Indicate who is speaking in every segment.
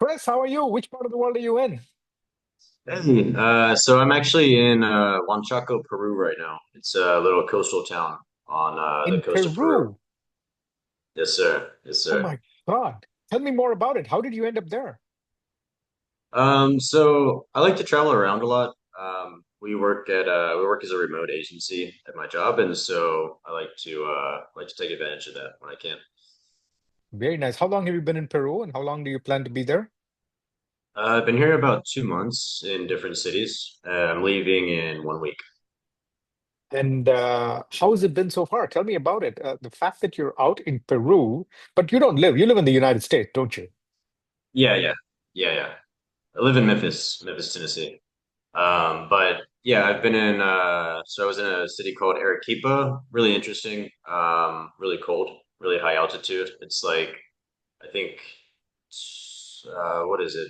Speaker 1: Chris, how are you? Which part of the world are you in?
Speaker 2: Hey, so I'm actually in Huanchaco, Peru right now. It's a little coastal town on the
Speaker 1: In
Speaker 2: coast of Peru.
Speaker 1: Peru.
Speaker 2: Yes, sir. Yes,
Speaker 1: Oh
Speaker 2: sir.
Speaker 1: my God. Tell me more about it. How did you end up there?
Speaker 2: So I like to travel around a lot. We work as a remote agency at my job, and so I like to take advantage of that when I can.
Speaker 1: Very nice. How long have you been in Peru and how long do you plan to be there?
Speaker 2: I've been here about 2 months in different cities. I'm leaving in 1 week.
Speaker 1: And how has it been so far? Tell me about it. The fact that you're out in Peru, but you live in the United States, don't you?
Speaker 2: Yeah, yeah, yeah. I live in Memphis, Tennessee. But yeah, I've been in so I was in a city called Arequipa, really interesting, really cold, really high altitude. It's like I think what is it?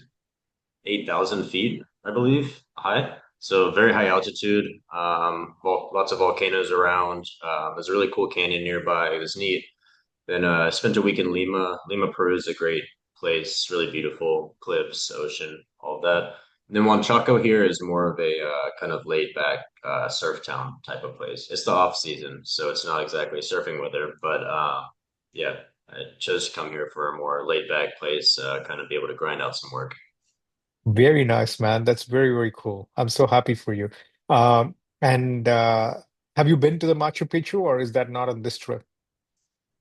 Speaker 2: 8,000 feet, I believe, high. So very high altitude. Lots of volcanoes around. There's a really cool canyon nearby. It was neat. Then I spent a week in Lima. Lima, Peru is a great place, really beautiful, cliffs, ocean, all of that. And then Huanchaco here is more of a kind of laid back surf town type of place. It's the off season, so it's not exactly surfing weather, but yeah, I chose to come here for a more laid back place, kind of be able to grind out some work.
Speaker 1: Very nice, man. That's very, very cool. I'm so happy for you. And have you been to the Machu Picchu or is that not on this trip?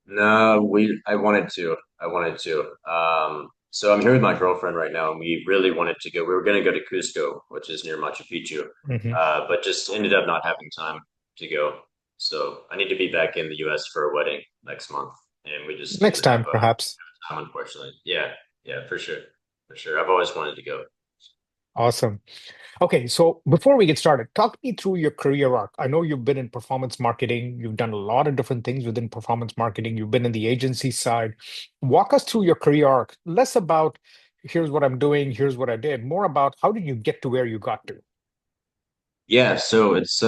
Speaker 2: No, I wanted to. I wanted to. So I'm here with my girlfriend right now, and we really wanted to go. We were going to go to Cusco, which is near Machu Picchu,
Speaker 1: Hmm.
Speaker 2: but just ended up not having time to go. So I need to be back in the U.S. for a wedding next month, and we just
Speaker 1: Next
Speaker 2: didn't have
Speaker 1: time, perhaps.
Speaker 2: time, unfortunately. Yeah, yeah, for sure, for sure. I've always wanted to go.
Speaker 1: Awesome. Okay, so before we get started, talk me through your career arc. I know you've been in performance marketing, you've done a lot of different things within performance marketing, you've been in the agency side. Walk us through your career arc, less about here's what I'm doing, here's what I did, more about how did you get to where you got to?
Speaker 2: Yeah, so it's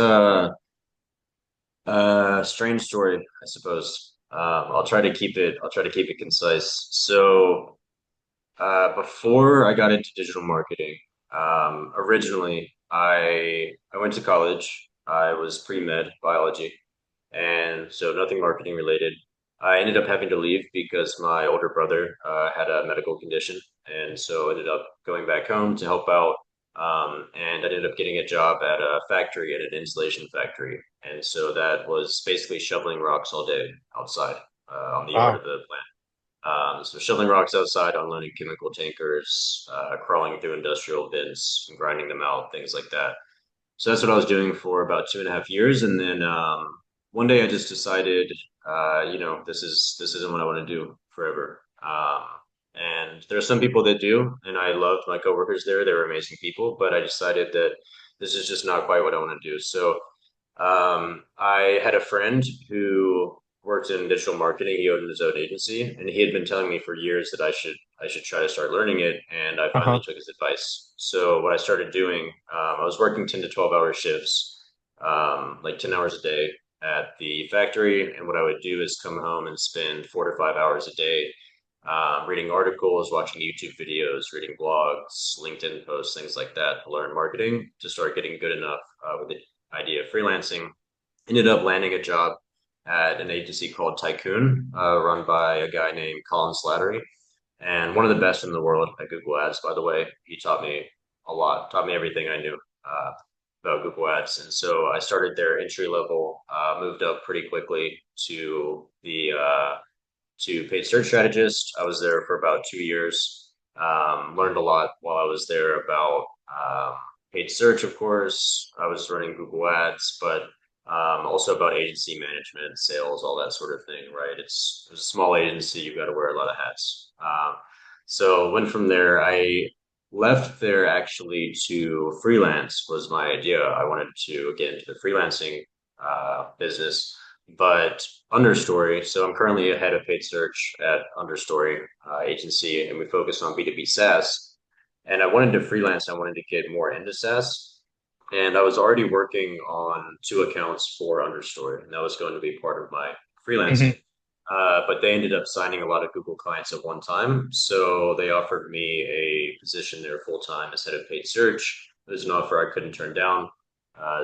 Speaker 2: strange story, I suppose. I'll try to keep it concise. So. Before I got into digital marketing, originally I went to college. I was pre-med biology, and so nothing marketing related. I ended up having to leave because my older brother had a medical condition, and so ended up going back home to help out. And I ended up getting a job at a factory, at an insulation factory, and so that was basically shoveling rocks all day outside on the yard of
Speaker 1: Wow.
Speaker 2: the plant. So shoveling rocks outside, unloading chemical tankers, crawling through industrial bins, and grinding them out, things like that. So that's what I was doing for about 2.5 years, and then one day I just decided, this isn't what I want to do forever. And there are some people that do, and I loved my coworkers there; they were amazing people. But I decided that this is just not quite what I want to do. So I had a friend who worked in digital marketing. He owned his own agency, and he had been telling me for years that I should try to start learning it. And I finally
Speaker 1: Uh-huh.
Speaker 2: took his advice. So what I started doing, I was working 10 to 12 hour shifts, like 10 hours a day at the factory. And what I would do is come home and spend 4 to 5 hours a day. Reading articles, watching YouTube videos, reading blogs, LinkedIn posts, things like that to learn marketing to start getting good enough with the idea of freelancing. Ended up landing a job at an agency called Tycoon, run by a guy named Colin Slattery, and one of the best in the world at Google Ads, by the way. He taught me a lot, taught me everything I knew about Google Ads. And so I started there entry level, moved up pretty quickly to paid search strategist. I was there for about 2 years. Learned a lot while I was there about paid search, of course. I was running Google Ads, but also about agency management, sales, all that sort of thing, right? It's a small agency, you've got to wear a lot of hats. So went from there. I left there actually to freelance was my idea. I wanted to get into the freelancing business, but Understory. So I'm currently a head of paid search at Understory agency, and we focus on B2B SaaS. And I wanted to freelance. I wanted to get more into SaaS. And I was already working on two accounts for Understory, and that was going to be part of my
Speaker 1: Hmm.
Speaker 2: freelancing. but they ended up signing a lot of Google clients at one time. So they offered me a position there full time as head of paid search. It was an offer I couldn't turn down.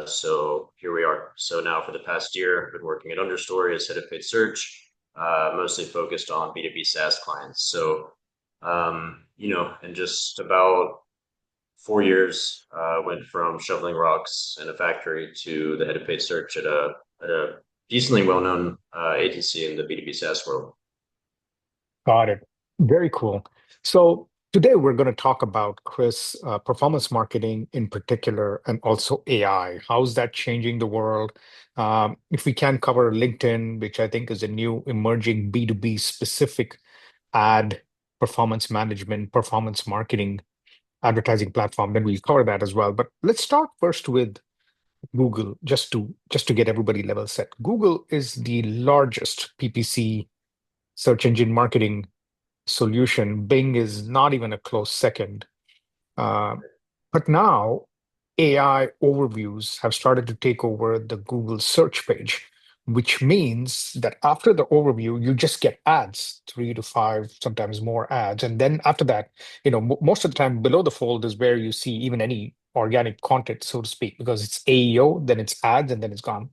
Speaker 2: So here we are. So now for the past year, I've been working at Understory as head of paid search, mostly focused on B2B SaaS clients. So, in just about 4 years, went from shoveling rocks in a factory to the head of paid search at a decently well-known agency in the B2B SaaS world.
Speaker 1: Got it. Very cool. So today we're going to talk about, Chris, performance marketing in particular, and also AI. How's that changing the world? If we can cover LinkedIn, which I think is a new emerging B2B specific ad performance management, performance marketing advertising platform, then we'll cover that as well. But let's start first with Google, just to get everybody level set. Google is the largest PPC search engine marketing solution. Bing is not even a close second. Uh, but now AI overviews have started to take over the Google search page, which means that after the overview, you just get ads, 3 to 5, sometimes more ads. And then after that, most of the time below the fold is where you see even any organic content, so to speak, because it's AEO, then it's ads, and then it's gone.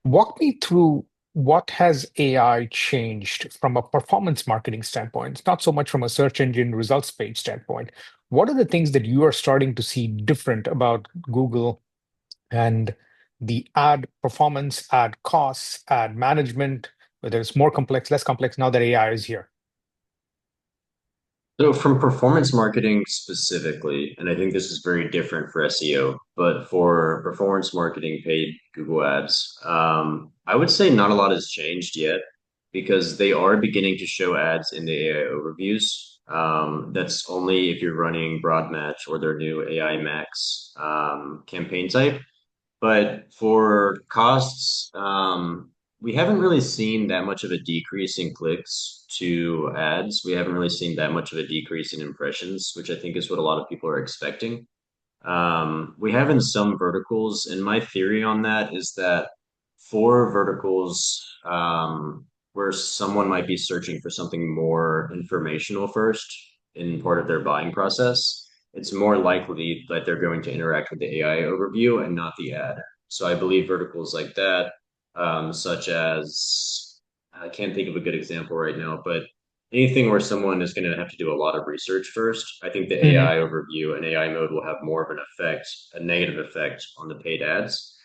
Speaker 1: Walk me through what has AI changed from a performance marketing standpoint, not so much from a search engine results page standpoint. What are the things that you are starting to see different about Google and the ad performance, ad costs, ad management, whether it's more complex, less complex now that AI is here?
Speaker 2: So from performance marketing specifically, and I think this is very different for SEO, but for performance marketing paid Google ads, I would say not a lot has changed yet because they are beginning to show ads in the AI overviews. That's only if you're running broad match or their new AI Max campaign type. But for costs, we haven't really seen that much of a decrease in clicks to ads. We haven't really seen that much of a decrease in impressions, which I think is what a lot of people are expecting. We have in some verticals, and my theory on that is that for verticals where someone might be searching for something more informational first in part of their buying process, it's more likely that they're going to interact with the AI overview and not the ad. So I believe verticals like that, such as I can't think of a good example right now, but anything where someone is going to have to do a lot of research first, I think the
Speaker 1: Mhm.
Speaker 2: AI overview and AI mode will have more of an effect, a negative effect on the paid ads,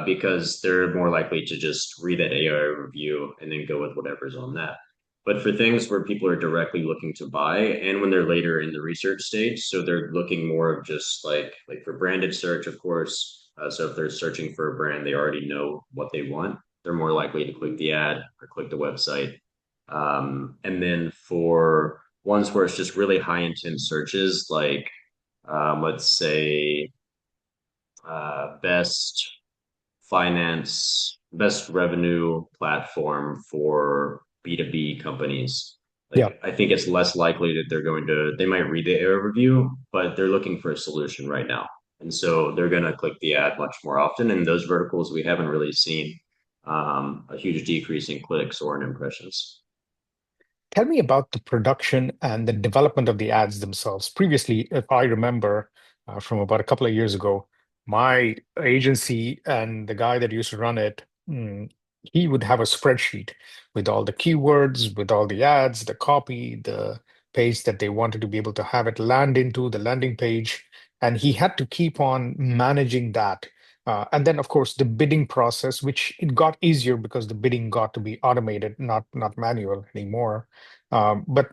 Speaker 2: because they're more likely to just read that AI overview and then go with whatever's on that. But for things where people are directly looking to buy, and when they're later in the research stage, so they're looking more of just like for branded search, of course. So if they're searching for a brand, they already know what they want. They're more likely to click the ad or click the website. And then for ones where it's just really high intent searches, like let's say best best revenue platform for B2B companies.
Speaker 1: Yeah.
Speaker 2: Like I think it's less likely that they might read the error review, but they're looking for a solution right now. And so they're going to click the ad much more often. In those verticals, we haven't really seen a huge decrease in clicks or in impressions.
Speaker 1: Tell me about the production and the development of the ads themselves. Previously, if I remember from about a couple of years ago, my agency and the guy that used to run it, he would have a spreadsheet with all the keywords, with all the ads, the copy, the page that they wanted to be able to have it land into, the landing page. And he had to keep on managing that. And then, of course, the bidding process, which it got easier because the bidding got to be automated, not manual anymore. But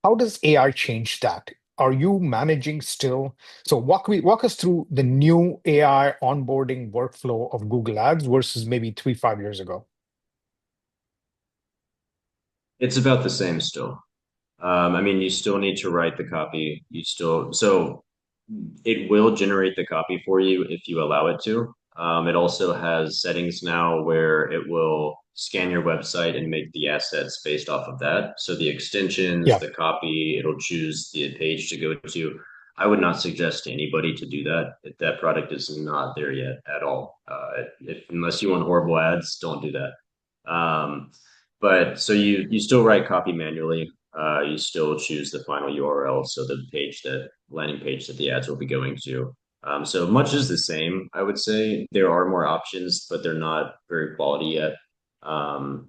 Speaker 1: how does AI change that? Are you managing still? So walk us through the new AI onboarding workflow of Google Ads versus maybe 3, 5 years ago.
Speaker 2: It's about the same still. I mean, you still need to write the copy. So it will generate the copy for you if you allow it to. It also has settings now where it will scan your website and make the assets based off of that. So the extensions,
Speaker 1: Yeah.
Speaker 2: the copy, it'll choose the page to go to. I would not suggest to anybody to do that. If that product is not there yet at all. Unless you want horrible ads, don't do that. But so you still write copy manually. You still choose the final URL, so the page that landing page that the ads will be going to. So much is the same, I would say. There are more options, but they're not very quality yet.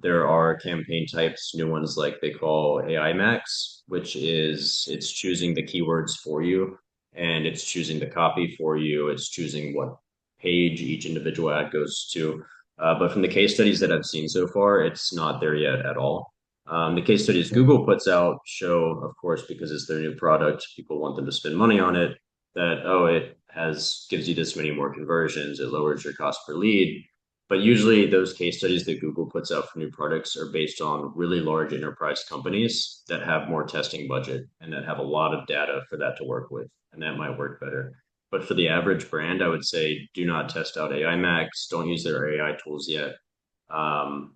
Speaker 2: There are campaign types, new ones like they call AI Max, which is it's choosing the keywords for you and it's choosing the copy for you. It's choosing what page each individual ad goes to. But from the case studies that I've seen so far, it's not there yet at all. The case studies
Speaker 1: Mm.
Speaker 2: Google puts out show, of course, because it's their new product, people want them to spend money on it, that, oh, it has gives you this many more conversions, it lowers your cost per lead. But usually those case studies that Google puts out for new products are based on really large enterprise companies that have more testing budget and that have a lot of data for that to work with. And that might work better. But for the average brand, I would say do not test out AI Max. Don't use their AI tools yet.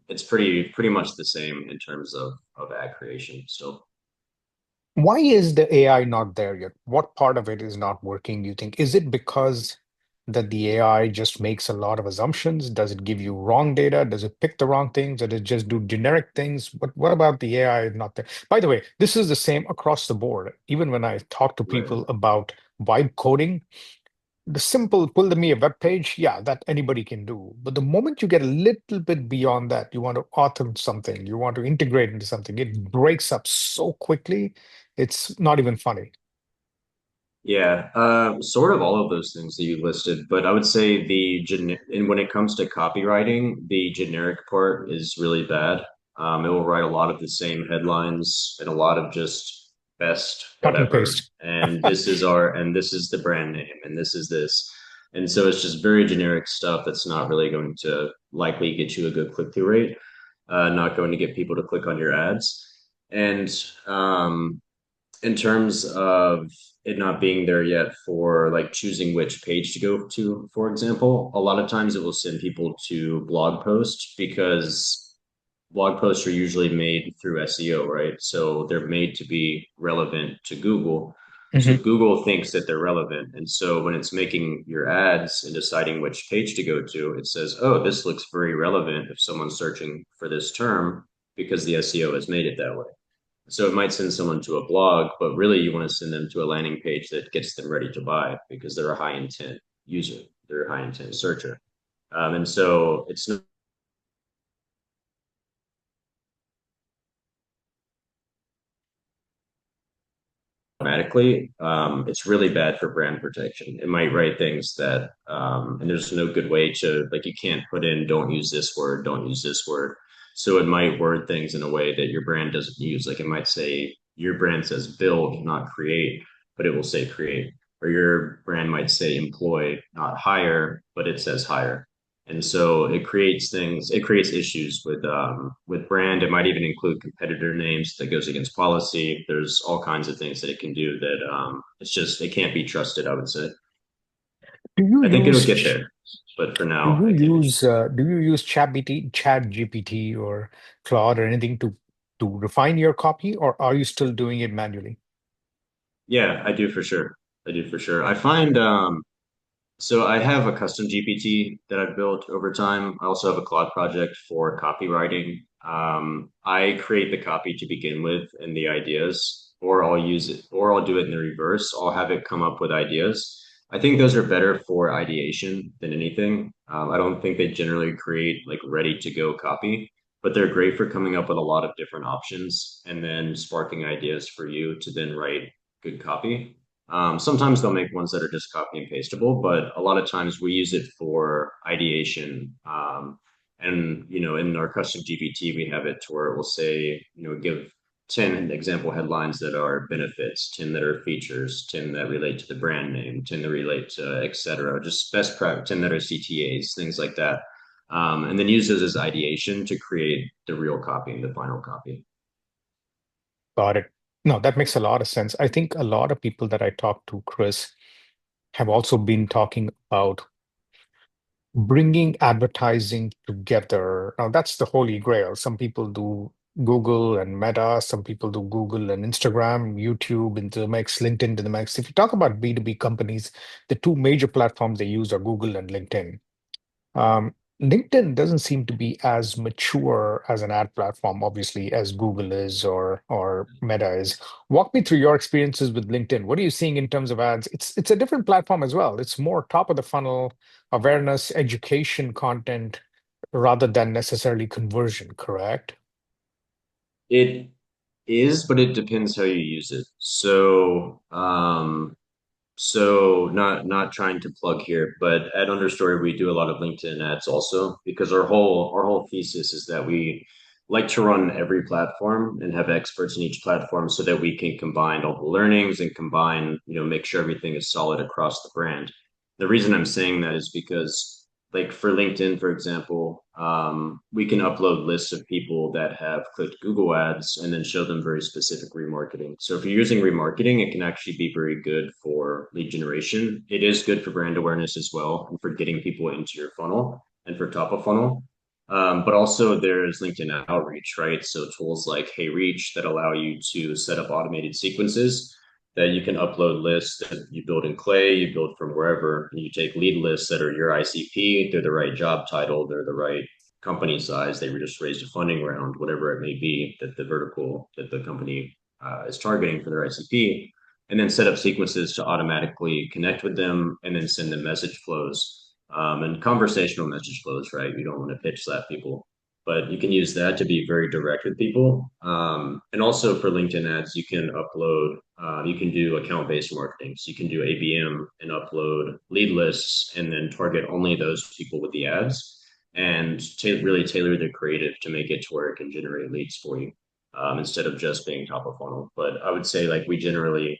Speaker 2: It's pretty much the same in terms of ad creation still.
Speaker 1: Why is the AI not there yet? What part of it is not working, you think? Is it because that the AI just makes a lot of assumptions? Does it give you wrong data? Does it pick the wrong things? Does it just do generic things? But what about the AI not there? By the way, this is the same across the board. Even when I talk to
Speaker 2: Right.
Speaker 1: people about vibe coding, the simple pull me a web page, yeah, that anybody can do. But the moment you get a little bit beyond that, you want to author something, you want to integrate into something, it breaks up so quickly, it's not even funny.
Speaker 2: Yeah, sort of all of those things that you listed, but I would say and when it comes to copywriting, the generic part is really bad. It will write a lot of the same headlines and a lot of just best
Speaker 1: Cut and
Speaker 2: whatever.
Speaker 1: paste.
Speaker 2: And this is the brand name, and this is this. And so it's just very generic stuff that's not really going to likely get you a good click-through rate, not going to get people to click on your ads. And in terms of it not being there yet for like choosing which page to go to, for example, a lot of times it will send people to blog posts because blog posts are usually made through SEO, right? So they're made to be relevant to Google. So
Speaker 1: Mhm.
Speaker 2: Google thinks that they're relevant. And so when it's making your ads and deciding which page to go to, it says, oh, this looks very relevant if someone's searching for this term because the SEO has made it that way. So it might send someone to a blog, but really you want to send them to a landing page that gets them ready to buy because they're a high intent user, they're a high intent searcher. And so it's not automatically, it's really bad for brand protection. It might write things that, and there's no good way to, like, you can't put in, don't use this word, don't use this word. So it might word things in a way that your brand doesn't use. Like it might say, your brand says build, not create, but it will say create. Or your brand might say employ, not hire, but it says hire. And so it creates things, it creates issues with brand. It might even include competitor names that goes against policy. There's all kinds of things that it can do that it's just it can't be trusted, I would say.
Speaker 1: Do you
Speaker 2: I think it'll
Speaker 1: use
Speaker 2: get there, but for
Speaker 1: do
Speaker 2: now,
Speaker 1: you
Speaker 2: it can't be.
Speaker 1: use Chat GPT or Claude or anything to refine your copy, or are you still doing it manually?
Speaker 2: Yeah, I do for sure. I do for sure. I find so I have a custom GPT that I've built over time. I also have a Claude project for copywriting. I create the copy to begin with and the ideas, or I'll use it, or I'll do it in the reverse. I'll have it come up with ideas. I think those are better for ideation than anything. I don't think they generally create like ready to go copy, but they're great for coming up with a lot of different options and then sparking ideas for you to then write good copy. Sometimes they'll make ones that are just copy and pastable, but a lot of times we use it for ideation. And in our custom GPT, we have it to where it will say, give 10 example headlines that are benefits, 10 that are features, 10 that relate to the brand name, 10 that relate to et cetera, just best practice, 10 that are CTAs, things like that. And then use those as ideation to create the real copy and the final copy.
Speaker 1: Got it. No, that makes a lot of sense. I think a lot of people that I talk to, Chris, have also been talking about bringing advertising together. Now, that's the holy grail. Some people do Google and Meta, some people do Google and Instagram, YouTube into the mix, LinkedIn into the mix. If you talk about B2B companies, the two major platforms they use are Google and LinkedIn. LinkedIn doesn't seem to be as mature as an ad platform, obviously, as Google is or Meta is. Walk me through your experiences with LinkedIn. What are you seeing in terms of ads? It's a different platform as well. It's more top of the funnel awareness, education content rather than necessarily conversion, correct?
Speaker 2: It is, but it depends how you use it. So not trying to plug here, but at Understory we do a lot of LinkedIn ads also because our whole thesis is that we like to run every platform and have experts in each platform so that we can combine all the learnings and combine, make sure everything is solid across the brand. The reason I'm saying that is because like for LinkedIn, for example, we can upload lists of people that have clicked Google ads and then show them very specific remarketing. So if you're using remarketing, it can actually be very good for lead generation. It is good for brand awareness as well and for getting people into your funnel and for top of funnel. But also there's LinkedIn outreach, right? So tools like Hey Reach that allow you to set up automated sequences that you can upload lists that you build in Clay, you build from wherever, and you take lead lists that are your ICP, they're the right job title, they're the right company size, they were just raised a funding round, whatever it may be that the vertical that the company is targeting for their ICP, and then set up sequences to automatically connect with them and then send them message flows and conversational message flows, right? You don't want to pitch slap people, but you can use that to be very direct with people. And also for LinkedIn ads, you can upload, you can do account based marketing. So you can do ABM and upload lead lists and then target only those people with the ads and really tailor the creative to make it to where it can generate leads for you instead of just being top of funnel. But I would say like we generally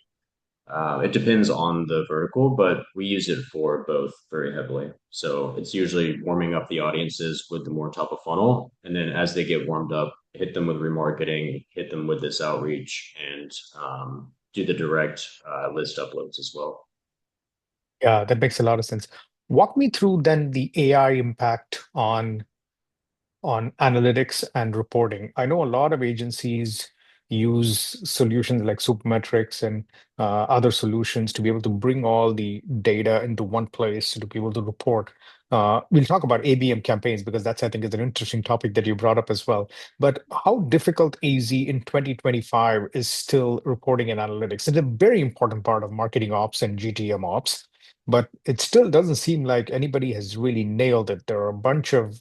Speaker 2: it depends on the vertical, but we use it for both very heavily. So it's usually warming up the audiences with the more top of funnel. And then as they get warmed up, hit them with remarketing, hit them with this outreach, and do the direct list uploads as well.
Speaker 1: Yeah, that makes a lot of sense. Walk me through then the AI impact on analytics and reporting. I know a lot of agencies use solutions like Supermetrics and other solutions to be able to bring all the data into one place to be able to report. We'll talk about ABM campaigns because that's, I think, is an interesting topic that you brought up as well. But how difficult AZ in 2025 is still reporting and analytics? It's a very important part of marketing ops and GTM ops, but it still doesn't seem like anybody has really nailed it. There are a bunch of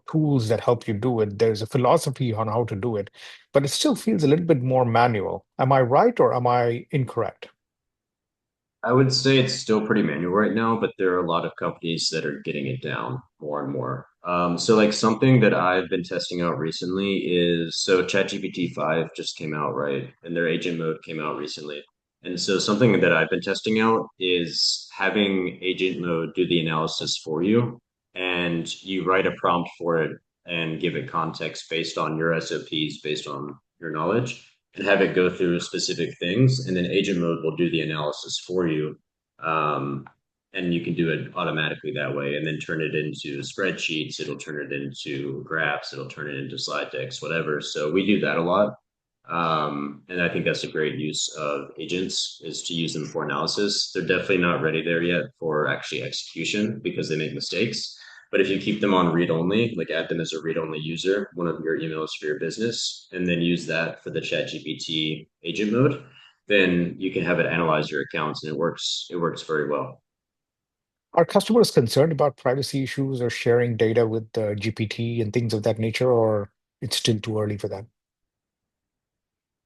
Speaker 1: tools that help you do it. There's a philosophy on how to do it, but it still feels a little bit more manual. Am I right or am I incorrect?
Speaker 2: I would say it's still pretty manual right now, but there are a lot of companies that are getting it down more and more. So like something that I've been testing out recently is so ChatGPT 5 just came out, right? And their agent mode came out recently. And so something that I've been testing out is having agent mode do the analysis for you and you write a prompt for it and give it context based on your SOPs, based on your knowledge and have it go through specific things, and then agent mode will do the analysis for you. Um, and you can do it automatically that way, and then turn it into spreadsheets. It'll turn it into graphs. It'll turn it into slide decks, whatever. So we do that a lot. And I think that's a great use of agents is to use them for analysis. They're definitely not ready there yet for actually execution because they make mistakes. But if you keep them on read only, like add them as a read only user, one of your emails for your business, and then use that for the ChatGPT agent mode, then you can have it analyze your accounts and it works very well.
Speaker 1: Are customers concerned about privacy issues or sharing data with GPT and things of that nature, or it's still too early for that?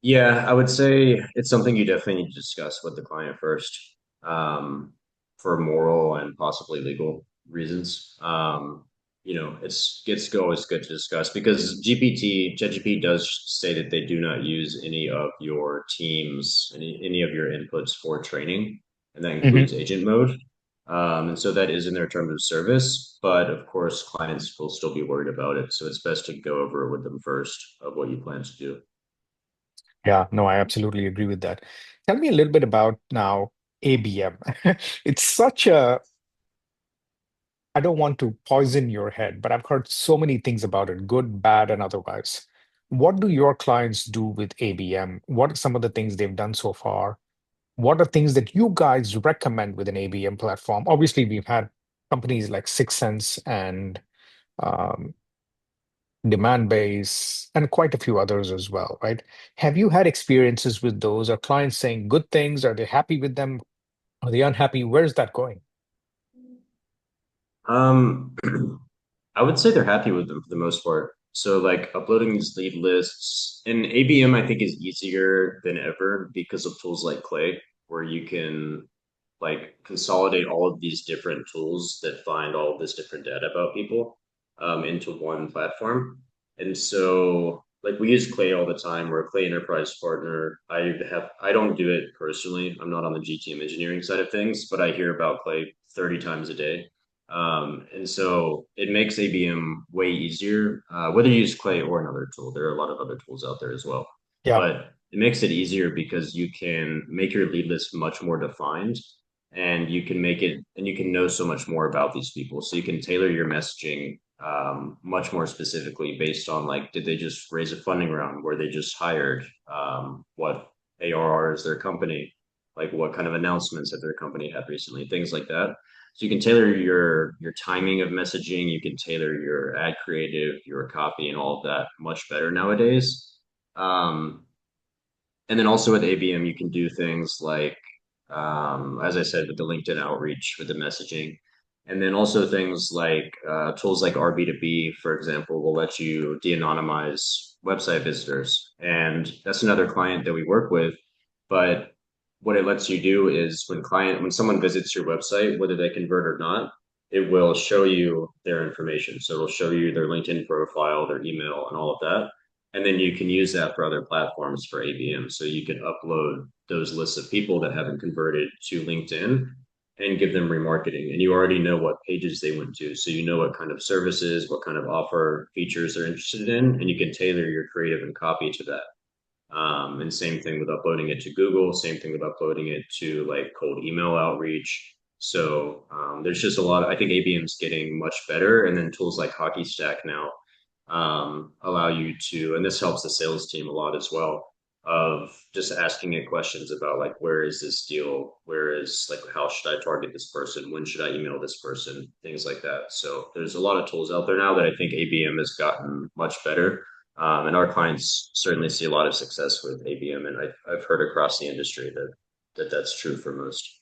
Speaker 2: Yeah, I would say it's something you definitely need to discuss with the client first, for moral and possibly legal reasons. It's always good to discuss because ChatGPT does say that they do not use any of your teams, any of your inputs for training, and that
Speaker 1: Mhm.
Speaker 2: includes agent mode. And so that is in their terms of service, but of course, clients will still be worried about it. So it's best to go over it with them first of what you plan to do.
Speaker 1: Yeah, no, I absolutely agree with that. Tell me a little bit about now ABM. It's such a I don't want to poison your head, but I've heard so many things about it, good, bad, and otherwise. What do your clients do with ABM? What are some of the things they've done so far? What are things that you guys recommend with an ABM platform? Obviously, we've had companies like Sixth Sense and um, demand base, and quite a few others as well, right? Have you had experiences with those? Are clients saying good things? Are they happy with them? Are they unhappy? Where's that going?
Speaker 2: Um, I would say they're happy with them for the most part. So like uploading these lead lists and ABM I think is easier than ever because of tools like Clay, where you can like consolidate all of these different tools that find all of this different data about people into one platform. And so like we use Clay all the time. We're a Clay enterprise partner. I don't do it personally. I'm not on the GTM engineering side of things, but I hear about Clay 30 times a day. And so it makes ABM way easier, whether you use Clay or another tool. There are a lot of other tools out there as well,
Speaker 1: Yeah,
Speaker 2: but it makes it easier because you can make your lead list much more defined and you can make it and you can know so much more about these people. So you can tailor your messaging much more specifically based on like, did they just raise a funding round? Were they just hired? What ARR is their company? Like what kind of announcements have their company had recently? Things like that. So you can tailor your timing of messaging, you can tailor your ad creative, your copy, and all of that much better nowadays. Um, and then also with ABM, you can do things like, as I said, with the LinkedIn outreach for the messaging. And then also things like tools like RB2B, for example, will let you de-anonymize website visitors. And that's another client that we work with. But what it lets you do is when someone visits your website, whether they convert or not, it will show you their information. So it'll show you their LinkedIn profile, their email, and all of that. And then you can use that for other platforms for ABM. So you can upload those lists of people that haven't converted to LinkedIn and give them remarketing. And you already know what pages they went to. So you know what kind of services, what kind of offer features they're interested in, and you can tailor your creative and copy to that. And same thing with uploading it to Google, same thing with uploading it to like cold email outreach. So there's just a lot. I think ABM is getting much better, and then tools like Hockey Stack now allow you to, and this helps the sales team a lot as well, of just asking it questions about like where is this deal, where is like how should I target this person, when should I email this person, things like that. So there's a lot of tools out there now that I think ABM has gotten much better. And our clients certainly see a lot of success with ABM, and I've heard across the industry that's true for most.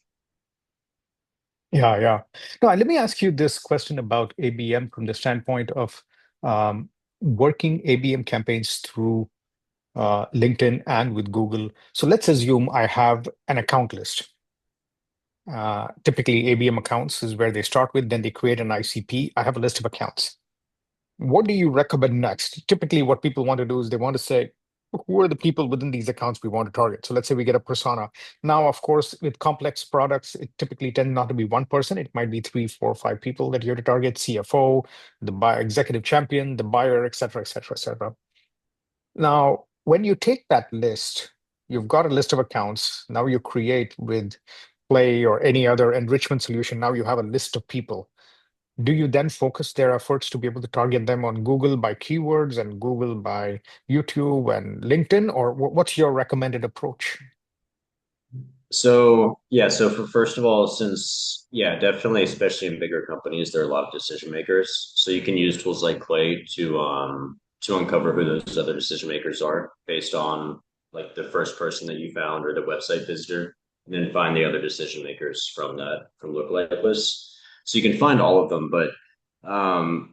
Speaker 1: yeah, yeah. Now, let me ask you this question about ABM from the standpoint of um, working ABM campaigns through LinkedIn and with Google. So let's assume I have an account list. Typically, ABM accounts is where they start with, then they create an ICP. I have a list of accounts. What do you recommend next? Typically, what people want to do is they want to say, who are the people within these accounts we want to target? So let's say we get a persona. Now, of course, with complex products, it typically tends not to be one person. It might be three, four, five people that you're to target: CFO, the buyer, executive champion, the buyer, et cetera, et cetera, et cetera. Now, when you take that list, you've got a list of accounts. Now you create with Play or any other enrichment solution. Now you have a list of people. Do you then focus their efforts to be able to target them on Google by keywords and Google by YouTube and LinkedIn, or what's your recommended approach?
Speaker 2: So yeah, so for first of all, since yeah, definitely, especially in bigger companies, there are a lot of decision makers. So you can use tools like Clay to uncover who those other decision makers are based on like the first person that you found or the website visitor, and then find the other decision makers from lookalike lists. So you can find all of them, but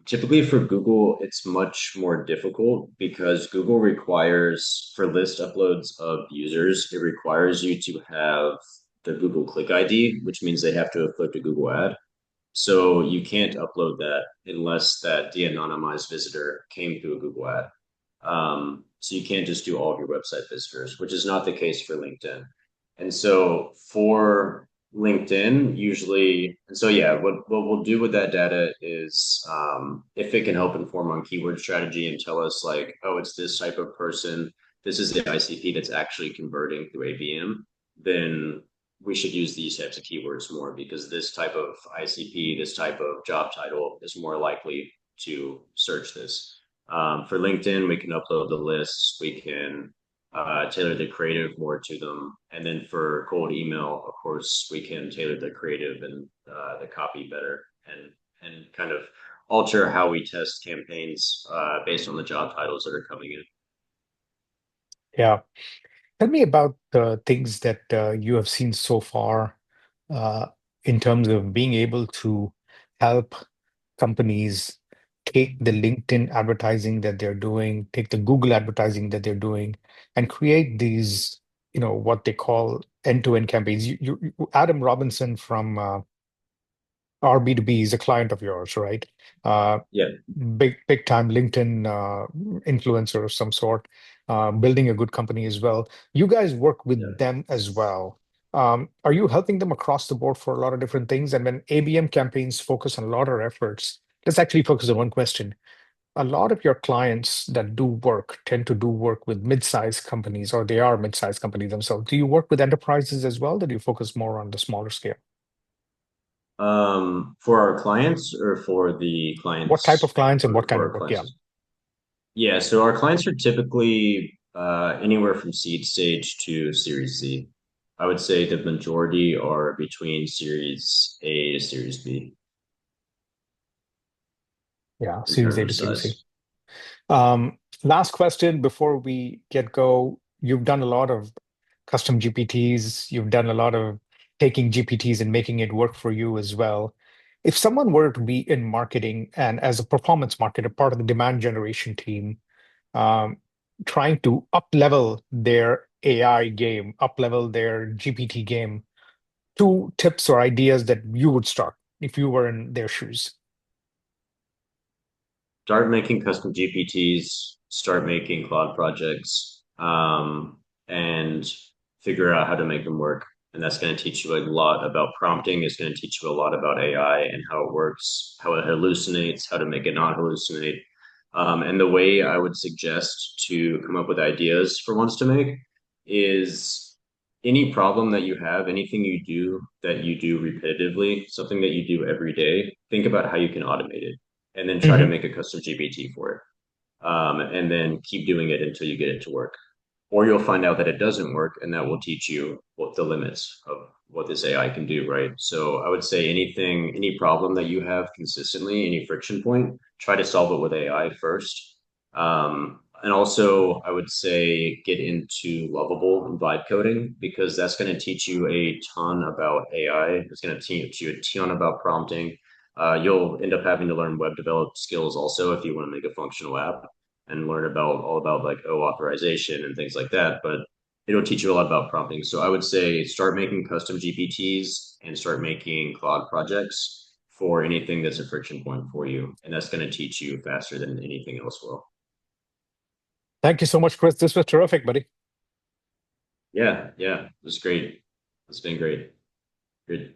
Speaker 2: typically for Google, it's much more difficult because Google requires for list uploads of users, it requires you to have the Google Click ID, which means they have to have clicked a Google ad. So you can't upload that unless that de-anonymized visitor came through a Google ad. So you can't just do all of your website visitors, which is not the case for LinkedIn. And so for LinkedIn, usually, and so yeah, what we'll do with that data is if it can help inform on keyword strategy and tell us like, oh, it's this type of person, this is the ICP that's actually converting through ABM, then we should use these types of keywords more because this type of ICP, this type of job title is more likely to search this. For LinkedIn, we can upload the lists, we can tailor the creative more to them. And then for cold email, of course, we can tailor the creative and the copy better and kind of alter how we test campaigns based on the job titles that are coming in.
Speaker 1: Yeah. Tell me about the things that you have seen so far uh, in terms of being able to help companies take the LinkedIn advertising that they're doing, take the Google advertising that they're doing, and create these, what they call end-to-end campaigns. Adam Robinson from RB2B is a client of yours, right? Uh,
Speaker 2: Yeah,
Speaker 1: big time LinkedIn influencer of some sort, building a good company as well. You guys work with
Speaker 2: yeah.
Speaker 1: them as well. Are you helping them across the board for a lot of different things? And when ABM campaigns focus on a lot of efforts, let's actually focus on one question. A lot of your clients that do work tend to do work with mid-sized companies, or they are mid-sized companies themselves. Do you work with enterprises as well, or do you focus more on the smaller scale?
Speaker 2: For our clients or for the
Speaker 1: What type of
Speaker 2: clients
Speaker 1: clients and what
Speaker 2: or
Speaker 1: kind
Speaker 2: for
Speaker 1: of
Speaker 2: our
Speaker 1: work? Yeah.
Speaker 2: clients? Yeah, so our clients are typically anywhere from seed stage to Series C. I would say the majority are between Series A to Series B
Speaker 1: Yeah,
Speaker 2: in
Speaker 1: Series
Speaker 2: terms
Speaker 1: A
Speaker 2: of
Speaker 1: to Series C.
Speaker 2: size.
Speaker 1: Last question before we get go. You've done a lot of custom GPTs. You've done a lot of taking GPTs and making it work for you as well. If someone were to be in marketing and as a performance marketer, part of the demand generation team, um, trying to up level their AI game, up level their GPT game, two tips or ideas that you would start if you were in their shoes.
Speaker 2: Start making custom GPTs, start making cloud projects, and figure out how to make them work. And that's going to teach you a lot about prompting. It's going to teach you a lot about AI and how it works, how it hallucinates, how to make it not hallucinate. And the way I would suggest to come up with ideas for ones to make is any problem that you have, anything you do that you do repetitively, something that you do every day, think about how you can automate it and then try to
Speaker 1: Mhm.
Speaker 2: make a custom GPT for it. And then keep doing it until you get it to work. Or you'll find out that it doesn't work, and that will teach you what the limits of what this AI can do, right? So I would say anything, any problem that you have consistently, any friction point, try to solve it with AI first. And also, I would say get into Lovable and vibe coding because that's going to teach you a ton about AI. It's going to teach you a ton about prompting. You'll end up having to learn web developed skills also if you want to make a functional app and learn about all about like authorization and things like that. But it'll teach you a lot about prompting. So I would say start making custom GPTs and start making cloud projects for anything that's a friction point for you. And that's going to teach you faster than anything else will.
Speaker 1: Thank you so much, Chris. This was terrific, buddy.
Speaker 2: Yeah, yeah. It was great. It's been great. Good.